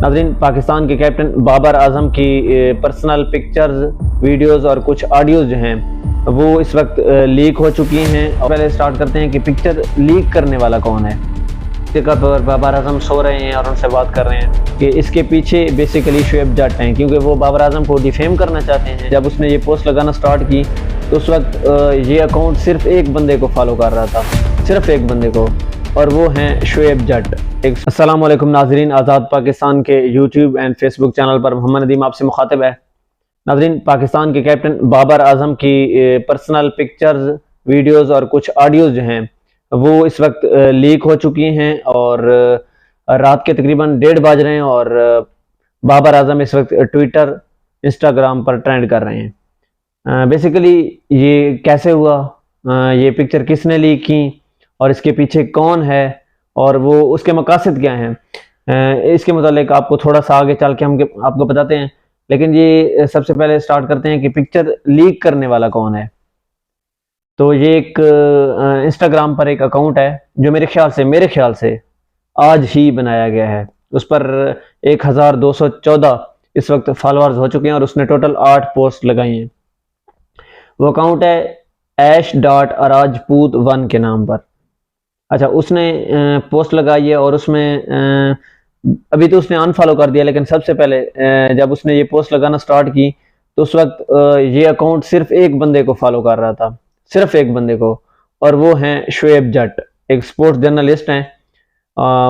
नाज़रीन, पाकिस्तान के कैप्टन बाबर आजम की पर्सनल पिक्चर्स, वीडियोस और कुछ ऑडियोज जो हैं वो इस वक्त लीक हो चुकी हैं। और पहले स्टार्ट करते हैं कि पिक्चर लीक करने वाला कौन है। जगह पर बाबर आजम सो रहे हैं और उनसे बात कर रहे हैं कि इसके पीछे बेसिकली शुएब जट हैं, क्योंकि वो बाबर आजम को डिफेम करना चाहते हैं। जब उसने ये पोस्ट लगाना स्टार्ट की तो उस वक्त ये अकाउंट सिर्फ एक बंदे को फॉलो कर रहा था, सिर्फ एक बंदे को, और वो हैं शुएब जट। अस्सलाम वालेकुम नाजरीन, आज़ाद पाकिस्तान के यूट्यूब एंड फेसबुक चैनल पर मोहम्मद नदीम आपसे मुखातिब है। नाजरीन, पाकिस्तान के कैप्टन बाबर आजम की पर्सनल पिक्चर्स, वीडियोस और कुछ ऑडियोज जो हैं वो इस वक्त लीक हो चुकी हैं और रात के तकरीबन 1:30 बज रहे हैं और बाबर आजम इस वक्त ट्विटर, इंस्टाग्राम पर ट्रेंड कर रहे हैं। बेसिकली ये कैसे हुआ, ये पिक्चर किसने लीक की और इसके पीछे कौन है और वो उसके मकासद क्या हैं, इसके मुतालिक आपको थोड़ा सा आगे चल के हम आपको बताते हैं। लेकिन ये सबसे पहले स्टार्ट करते हैं कि पिक्चर लीक करने वाला कौन है। तो ये एक इंस्टाग्राम पर एक अकाउंट है जो मेरे ख्याल से आज ही बनाया गया है। उस पर 1214 इस वक्त फॉलोअर्स हो चुके हैं और उसने टोटल 8 पोस्ट लगाई हैं। वो अकाउंट है ash.rajput1 के नाम पर। अच्छा, उसने पोस्ट लगाई है और उसमें अभी तो उसने अनफॉलो कर दिया, लेकिन सबसे पहले जब उसने ये पोस्ट लगाना स्टार्ट की तो उस वक्त ये अकाउंट सिर्फ एक बंदे को फॉलो कर रहा था, सिर्फ एक बंदे को, और वो हैं शुएब जट, एक स्पोर्ट्स जर्नलिस्ट हैं।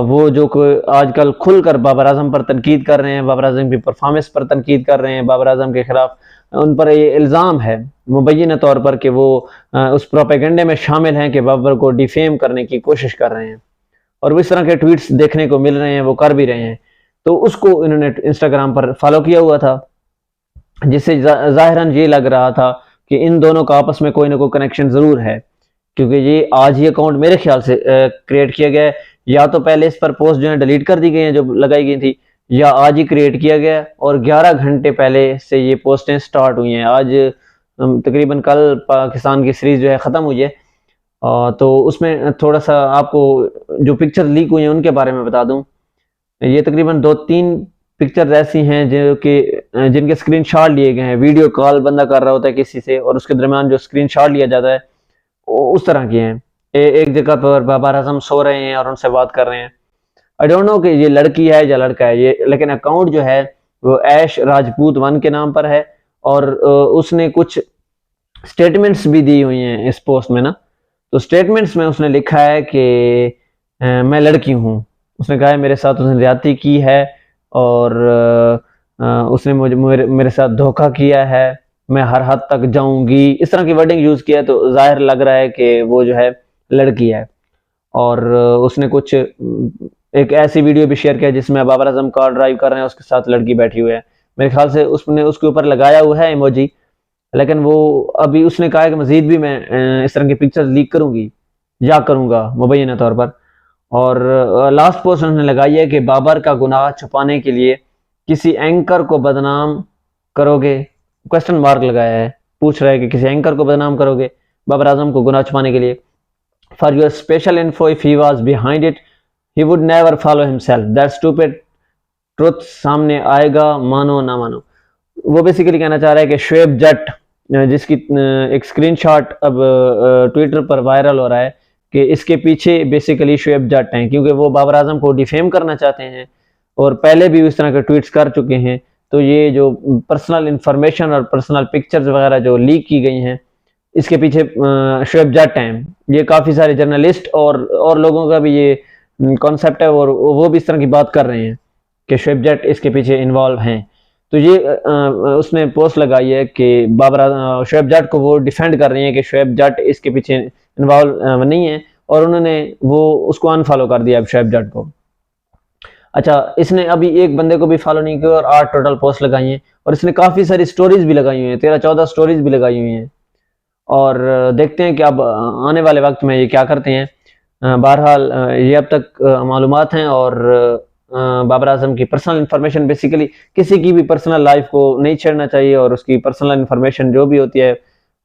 वो जो आजकल खुलकर बाबर आजम पर तनकीद कर रहे हैं, बाबर आजम की परफॉर्मेंस पर तनकीद कर रहे हैं, बाबर आजम के खिलाफ उन पर ये इल्ज़ाम है मुबैना तौर पर कि वो उस प्रोपेगेंडे में शामिल हैं कि बाबर को डिफेम करने की कोशिश कर रहे हैं, और वो इस तरह के ट्वीट्स देखने को मिल रहे हैं, वो कर भी रहे हैं। तो उसको इन्होंने इंस्टाग्राम पर फॉलो किया हुआ था, जिससे ज़ाहिरन ये लग रहा था कि इन दोनों का आपस में कोई ना कोई कनेक्शन ज़रूर है, क्योंकि ये आज ही अकाउंट मेरे ख्याल से क्रिएट किया गया है। या तो पहले इस पर पोस्ट जो है डिलीट कर दी गई हैं जो लगाई गई थी, या आज ही क्रिएट किया गया और 11 घंटे पहले से ये पोस्टें स्टार्ट हुई हैं। आज तकरीबन कल पाकिस्तान की सीरीज़ जो है ख़त्म हुई है, तो उसमें थोड़ा सा आपको जो पिक्चर लीक हुई हैं उनके बारे में बता दूं। ये तकरीबन 2-3 पिक्चर ऐसी हैं जो कि जिनके स्क्रीनशॉट लिए गए हैं। वीडियो कॉल बंदा कर रहा होता है किसी से और उसके दरमियान जो स्क्रीनशॉट लिया जाता है उस तरह की हैं। एक जगह पर बाबर आजम सो रहे हैं और उनसे बात कर रहे हैं। आई डोंट नो कि ये लड़की है या लड़का है ये, लेकिन अकाउंट जो है वो ऐश राजपूत 1 के नाम पर है और उसने कुछ स्टेटमेंट्स भी दी हुई हैं इस पोस्ट में ना। तो स्टेटमेंट्स में उसने लिखा है कि मैं लड़की हूँ, उसने कहा है मेरे साथ उसने ज्यादती की है और उसने मेरे साथ धोखा किया है, मैं हर हद तक जाऊंगी, इस तरह की वर्डिंग यूज किया है। तो जाहिर लग रहा है कि वो जो है लड़की है। और उसने कुछ एक ऐसी वीडियो भी शेयर किया जिसमें बाबर आजम कार ड्राइव कर रहे हैं, उसके साथ लड़की बैठी हुई है। मेरे ख्याल से उसने उसके ऊपर लगाया हुआ है इमोजी, लेकिन वो अभी उसने कहा है कि मजीद भी मैं इस तरह की पिक्चर लीक करूंगी या करूंगा मुबैना तौर पर। और लास्ट पोस्ट उन्होंने लगाई है कि बाबर का गुनाह छुपाने के लिए किसी एंकर को बदनाम करोगे, क्वेश्चन मार्क लगाया है, पूछ रहा है कि किसी एंकर को बदनाम करोगे बाबर आजम को गुनाह छुपाने के लिए। For your special info, if he was behind it he would never follow himself, that stupid truth सामने आएगा, मानो ना मानो। वो बेसिकली कहना चाह रहा है कि शुएब जट, जिसकी एक स्क्रीनशॉट अब ट्विटर पर वायरल हो रहा है, कि इसके पीछे बेसिकली शुएब जट हैं, क्योंकि वो बाबर आजम को डिफेम करना चाहते हैं और पहले भी इस तरह के ट्वीट्स कर चुके हैं। तो ये जो पर्सनल इंफॉर्मेशन और पर्सनल पिक्चर्स वगैरह जो लीक की गई हैं, इसके पीछे शुएब जट हैं। ये काफ़ी सारे जर्नलिस्ट और लोगों का भी ये कॉन्सेप्ट है और वो भी इस तरह की बात कर रहे हैं कि शुएब जट इसके पीछे इन्वॉल्व हैं। तो ये उसने पोस्ट लगाई है कि बाबर शुएब जट को वो डिफेंड कर रही हैं कि शुएब जट इसके पीछे इन्वॉल्व नहीं है, और उन्होंने वो उसको अनफॉलो कर दिया अब शुएब जट को। अच्छा, इसने अभी एक बंदे को भी फॉलो नहीं किया और 8 टोटल पोस्ट लगाई हैं, और इसने काफ़ी सारी स्टोरीज भी लगाई हुई हैं, 13-14 स्टोरीज भी लगाई हुई हैं। और देखते हैं कि अब आने वाले वक्त में ये क्या करते हैं। बहरहाल ये अब तक मालूमात हैं और बाबर आजम की पर्सनल इंफॉर्मेशन, बेसिकली किसी की भी पर्सनल लाइफ को नहीं छेड़ना चाहिए और उसकी पर्सनल इंफॉर्मेशन जो भी होती है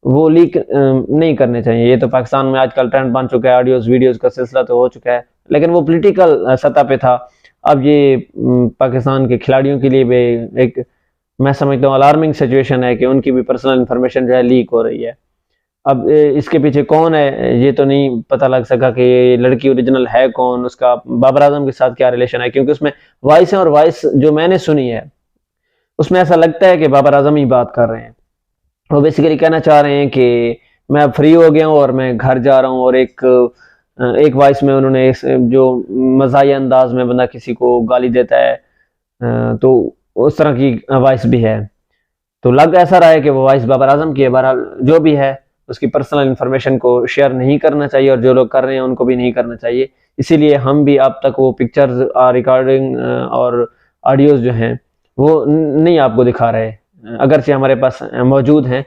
वो लीक नहीं करने चाहिए। ये तो पाकिस्तान में आजकल ट्रेंड बन चुका है, ऑडियोज वीडियोज का सिलसिला तो हो चुका है, लेकिन वो पॉलिटिकल सतह पे था। अब ये पाकिस्तान के खिलाड़ियों के लिए भी एक, मैं समझता हूँ, अलार्मिंग सिचुएशन है कि उनकी भी पर्सनल इंफॉर्मेशन जो है लीक हो रही है। अब इसके पीछे कौन है ये तो नहीं पता लग सका कि ये लड़की ओरिजिनल है कौन, उसका बाबर आजम के साथ क्या रिलेशन है, क्योंकि उसमें वॉइस है और वॉइस जो मैंने सुनी है उसमें ऐसा लगता है कि बाबर आजम ही बात कर रहे हैं। वो बेसिकली कहना चाह रहे हैं कि मैं अब फ्री हो गया हूँ और मैं घर जा रहा हूँ, और एक वॉइस में उन्होंने जो मज़ाहिया अंदाज में बंदा किसी को गाली देता है, तो उस तरह की वॉइस भी है। तो लग ऐसा रहा है कि वो वॉइस बाबर आजम की है। बहरहाल जो भी है, उसकी पर्सनल इंफॉर्मेशन को शेयर नहीं करना चाहिए, और जो लोग कर रहे हैं उनको भी नहीं करना चाहिए। इसीलिए हम भी अब तक वो पिक्चर्स रिकॉर्डिंग और ऑडियोज जो हैं वो नहीं आपको दिखा रहे, अगरचे हमारे पास मौजूद हैं।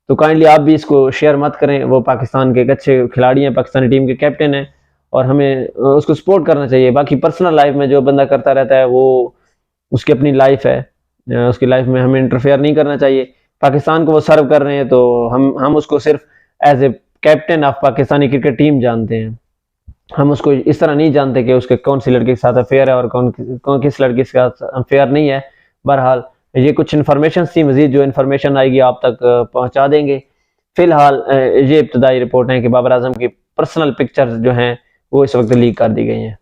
तो काइंडली आप भी इसको शेयर मत करें। वो पाकिस्तान के एक अच्छे खिलाड़ी हैं, पाकिस्तानी टीम के कैप्टन हैं, और हमें उसको सपोर्ट करना चाहिए। बाकी पर्सनल लाइफ में जो बंदा करता रहता है वो उसकी अपनी लाइफ है, उसकी लाइफ में हमें इंटरफेयर नहीं करना चाहिए। पाकिस्तान को वो सर्व कर रहे हैं तो हम उसको सिर्फ as a captain of Pakistani cricket team जानते हैं। हम उसको इस तरह नहीं जानते कि उसके कौन सी लड़की के साथ अफेयर है और कौन किस लड़की के साथ अफेयर नहीं है। बहरहाल ये कुछ इन्फॉर्मेशन थी, मजीद जो इन्फॉर्मेशन आएगी आप तक पहुंचा देंगे। फिलहाल ये इब्तदाई रिपोर्ट है कि बाबर आजम की पर्सनल पिक्चर्स जो हैं वो इस वक्त लीक कर दी गई हैं।